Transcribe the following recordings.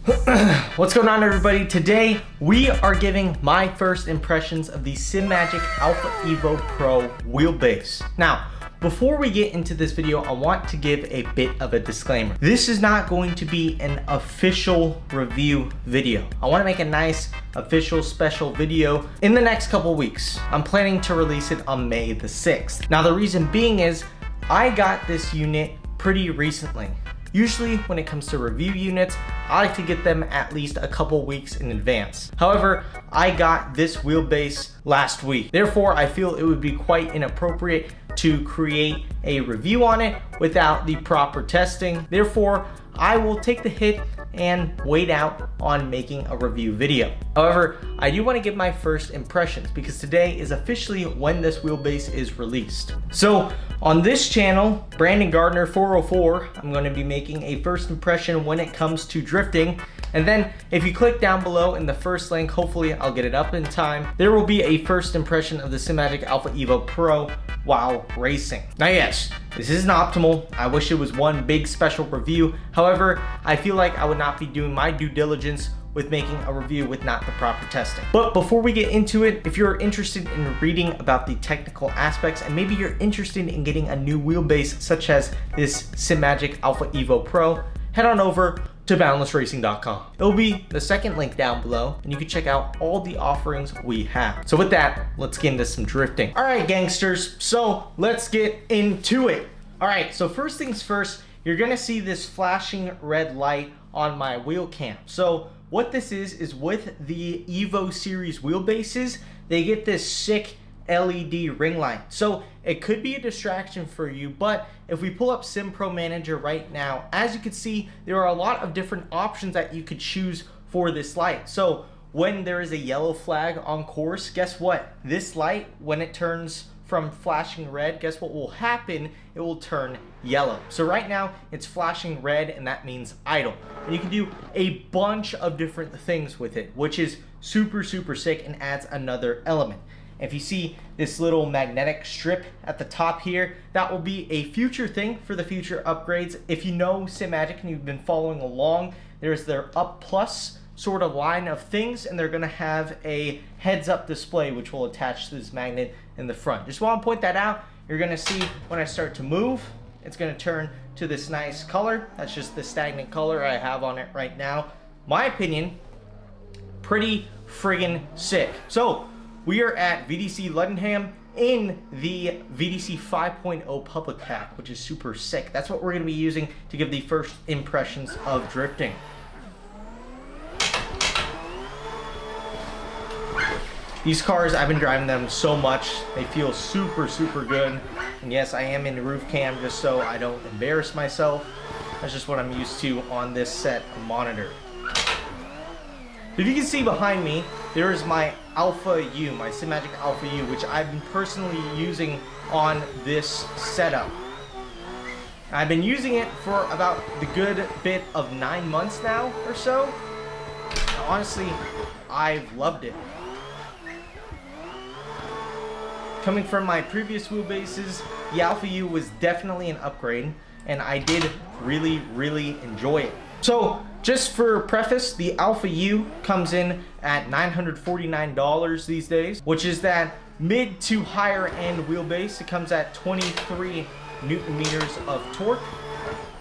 What's going on, everybody? Today we are giving my first impressions of the Simagic Alpha Evo Pro wheelbase. Now, before we get into this video, I want to give a bit of a disclaimer. This is not going to be an official review video. I want to make a nice official special video in the next couple weeks. I'm planning to release it on May the 6th. Now, the reason being is I got this unit pretty recently. Usually when it comes to review units, I like to get them at least a couple weeks in advance. However, I got this wheelbase last week. Therefore, I feel it would be quite inappropriate to create a review on it without the proper testing. Therefore, I will take the hit and wait out on making a review video. However, I do want to give my first impressions because today is officially when this wheelbase is released. So on this channel, Brandon Gardner 404, I'm going to be making a first impression when it comes to drifting. And then if you click down below in the first link, hopefully I'll get it up in time, there will be a first impression of the Simagic Alpha Evo Pro while racing. Now yes, this isn't optimal. I wish it was one big special review. However, I feel like I would not be doing my due diligence with making a review with not the proper testing. But before we get into it, if you're interested in reading about the technical aspects and maybe you're interested in getting a new wheelbase such as this Simagic Alpha Evo Pro, head on over to boundlessracing.com. It'll be the second link down below and you can check out all the offerings we have. So with that, let's get into some drifting. All right, gangsters, so let's get into it. All right, so first things first, you're gonna see this flashing red light on my wheel cam. So what this is with the Evo series wheelbases, they get this sick LED ring light. So it could be a distraction for you, but if we pull up Sim Pro Manager right now, as you can see, there are a lot of different options that you could choose for this light. So when there is a yellow flag on course, guess what? This light, when it turns from flashing red, guess what will happen? It will turn yellow. So right now it's flashing red and that means idle. And you can do a bunch of different things with it, which is super sick and adds another element. If you see this little magnetic strip at the top here, that will be a future thing for the future upgrades. If you know Simagic and you've been following along, there's their Up Plus sort of line of things, and they're gonna have a heads-up display which will attach to this magnet in the front. Just want to point that out. You're gonna see when I start to move, it's gonna turn to this nice color. That's just the stagnant color I have on it right now. My opinion, pretty friggin' sick. So we are at VDC Luddenham in the VDC 5.0 public pack, which is super sick. That's what we're gonna be using to give the first impressions of drifting. These cars, I've been driving them so much. They feel super good. And yes, I am in the roof cam just so I don't embarrass myself. That's just what I'm used to on this set of monitor. If you can see behind me, there is my Alpha U, my Simagic Alpha U, which I've been personally using on this setup. I've been using it for about the good bit of 9 months now or so. Honestly, I've loved it. Coming from my previous wheelbases, the Alpha U was definitely an upgrade, and I did really enjoy it. So just for preface, the Alpha U comes in at $949 these days, which is that mid to higher end wheelbase. It comes at 23 Newton meters of torque.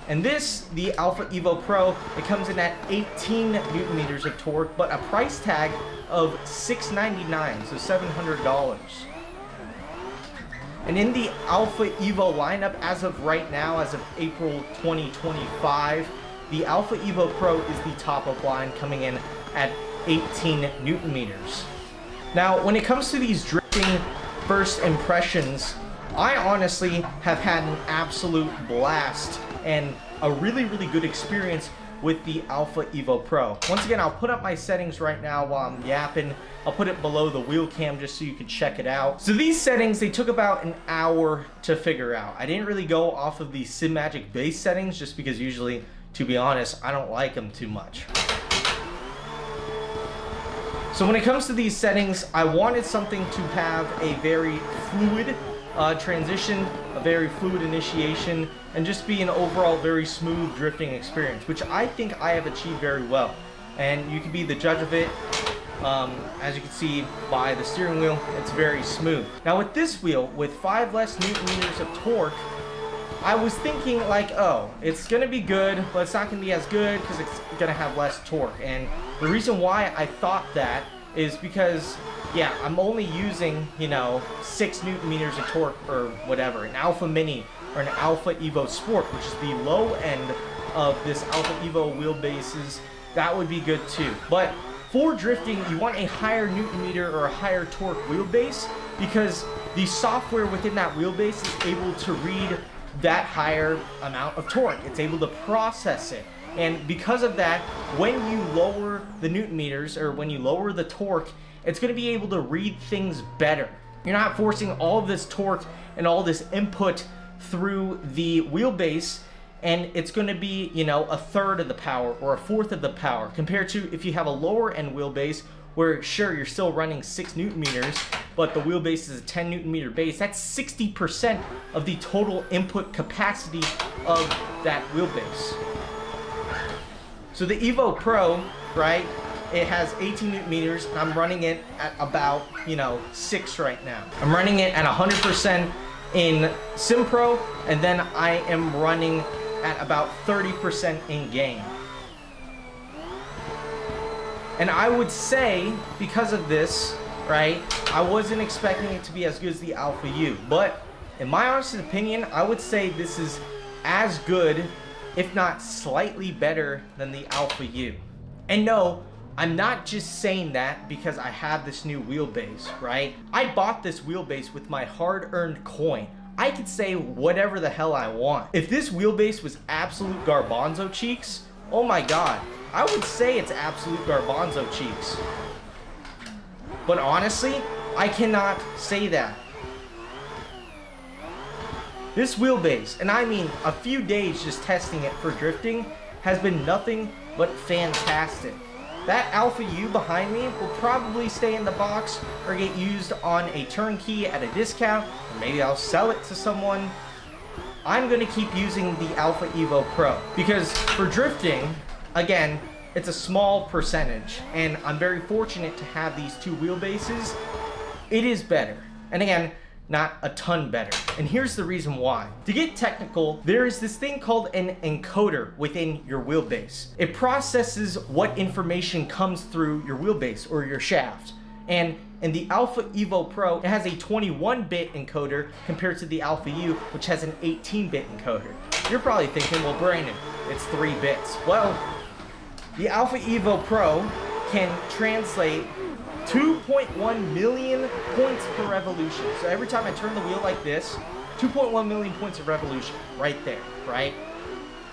And this, the Alpha Evo Pro, it comes in at 18 Newton meters of torque, but a price tag of $699, so $700. And in the Alpha Evo lineup, as of right now, as of April 2025, the Alpha Evo Pro is the top of line, coming in at 18 Newton meters. Now, when it comes to these drifting first impressions, I honestly have had an absolute blast and a really good experience with the Alpha Evo Pro. Once again, I'll put up my settings right now while I'm yapping. I'll put it below the wheel cam just so you can check it out. So these settings, they took about an hour to figure out. I didn't really go off of the Simagic base settings just because usually, to be honest, I don't like them too much. So when it comes to these settings, I wanted something to have a very fluid transition, a very fluid initiation, and just be an overall very smooth drifting experience, which I think I have achieved very well. and you can be the judge of it. As you can see by the steering wheel, it's very smooth. Now with this wheel, with 5 less Newton meters of torque, I was thinking like, oh, it's gonna be good, but it's not gonna be as good because it's gonna have less torque. And the reason why I thought that is because, yeah, I'm only using, 6 Newton meters of torque or whatever. An Alpha Mini or an Alpha Evo Sport, which is the low end of this Alpha Evo wheelbases, that would be good too. But for drifting, you want a higher Newton meter or a higher torque wheelbase because the software within that wheelbase is able to read that higher amount of torque. It's able to process it. And because of that, when you lower the Newton meters or when you lower the torque, it's going to be able to read things better. You're not forcing all of this torque and all this input through the wheelbase, and it's going to be, a third of the power or a fourth of the power compared to if you have a lower end wheelbase where, sure, you're still running 6 Newton meters, but the wheelbase is a 10 Newton meter base. That's 60% of the total input capacity of that wheelbase. So the Evo Pro, right, it has 18 Newton meters, and I'm running it at about, 6 right now. I'm running it at 100% in Sim Pro, and then I am running at about 30% in game. And I would say, because of this, right, I wasn't expecting it to be as good as the Alpha U, but in my honest opinion, I would say this is as good, if not slightly better, than the Alpha U. And no, I'm not just saying that because I have this new wheelbase, right? I bought this wheelbase with my hard-earned coin. I could say whatever the hell I want. If this wheelbase was absolute garbanzo cheeks, oh my god, I would say it's absolute garbanzo cheeks. But honestly, I cannot say that. This wheelbase, and I mean a few days just testing it for drifting, has been nothing but fantastic. That Alpha U behind me will probably stay in the box or get used on a turnkey at a discount, or maybe I'll sell it to someone. I'm going to keep using the Alpha Evo Pro because for drifting, again, it's a small percentage, and I'm very fortunate to have these 2 wheelbases. It is better, and again, not a ton better. And here's the reason why. To get technical, there is this thing called an encoder within your wheelbase. It processes what information comes through your wheelbase or your shaft. And in the Alpha Evo Pro, it has a 21-bit encoder compared to the Alpha U, which has an 18-bit encoder. You're probably thinking, well, Brandon, it's 3 bits. Well, the Alpha Evo Pro can translate 2.1 million points per revolution. So every time I turn the wheel like this, 2.1 million points of revolution right there, right?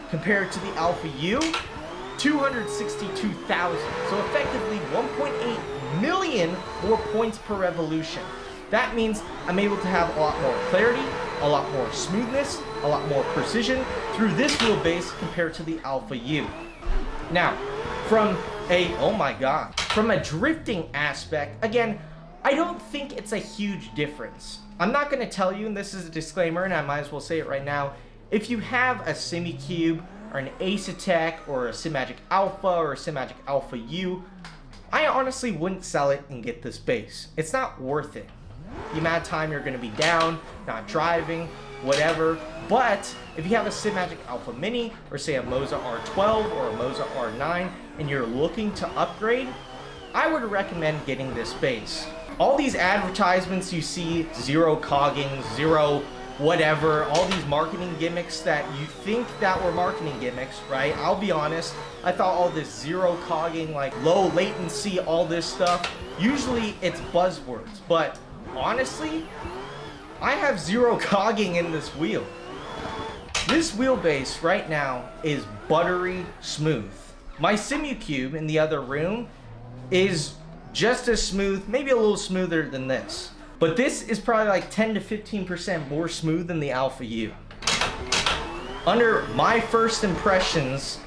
Compared to the Alpha U, 262,000. So effectively 1.8 million more points per revolution. That means I'm able to have a lot more clarity, a lot more smoothness, a lot more precision through this wheelbase compared to the Alpha U. Now, from a drifting aspect, again, I don't think it's a huge difference. I'm not going to tell you, and this is a disclaimer, and I might as well say it right now, if you have a Simagic or an Ace Attack or a Simagic Alpha or a Simagic Alpha U, I honestly wouldn't sell it and get this base. It's not worth it. The amount of time you're going to be down, not driving, whatever. But if you have a Simagic Alpha Mini or say a Moza R12 or a Moza R9 and you're looking to upgrade, I would recommend getting this base. All these advertisements you see, zero cogging, zero whatever, all these marketing gimmicks that you think that were marketing gimmicks, right? I'll be honest, I thought all this zero cogging, like low latency, all this stuff, usually it's buzzwords, but honestly, I have zero cogging in this wheel. This wheelbase right now is buttery smooth. My Simucube in the other room is just as smooth, maybe a little smoother than this. But this is probably like 10 to 15% more smooth than the Alpha U. Under my first impressions,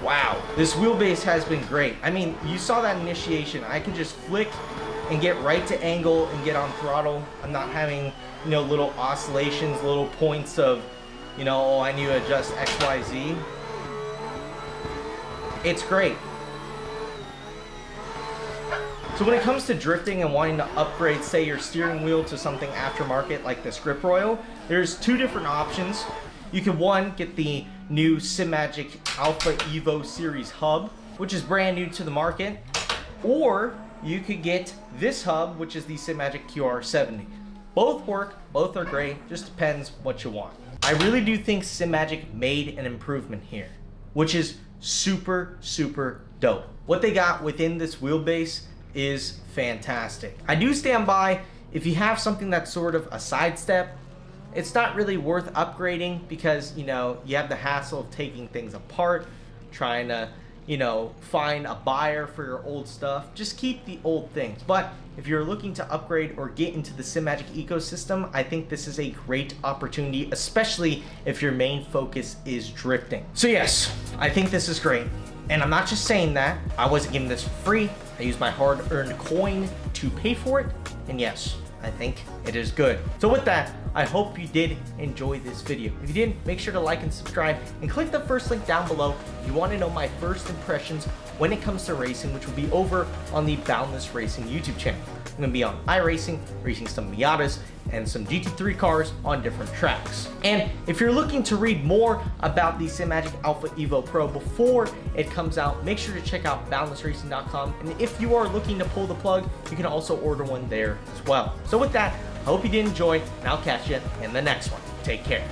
wow, this wheelbase has been great. I mean, you saw that initiation. I can just flick and get right to angle and get on throttle. I'm not having, little oscillations, little points of, oh, I need to adjust X, Y, Z. It's great. So when it comes to drifting and wanting to upgrade, say, your steering wheel to something aftermarket like this grip royal, there's two different options. You can, one, get the new Simagic Alpha Evo Series hub, which is brand new to the market, or you could get this hub, which is the Simagic QR70. Both work, both are great, just depends what you want. I really do think Simagic made an improvement here, which is super, super dope. What they got within this wheelbase is fantastic. I do stand by, if you have something that's sort of a sidestep, it's not really worth upgrading because, you know, you have the hassle of taking things apart, trying to, you know, find a buyer for your old stuff. Just keep the old things. But if you're looking to upgrade or get into the Simagic ecosystem, I think this is a great opportunity, especially if your main focus is drifting. So yes, I think this is great. And I'm not just saying that. I wasn't giving this for free. I used my hard-earned coin to pay for it. And yes, I think it is good. So with that, I hope you did enjoy this video. If you did, make sure to like and subscribe and click the first link down below if you want to know my first impressions when it comes to racing, which will be over on the Boundless Racing YouTube channel. I'm gonna be on iRacing, racing some Miatas and some GT3 cars on different tracks. And if you're looking to read more about the Simagic Alpha Evo Pro before it comes out, make sure to check out boundlessracing.com. And if you are looking to pull the plug, you can also order one there as well. So with that, I hope you did enjoy, and I'll catch you in the next one. Take care.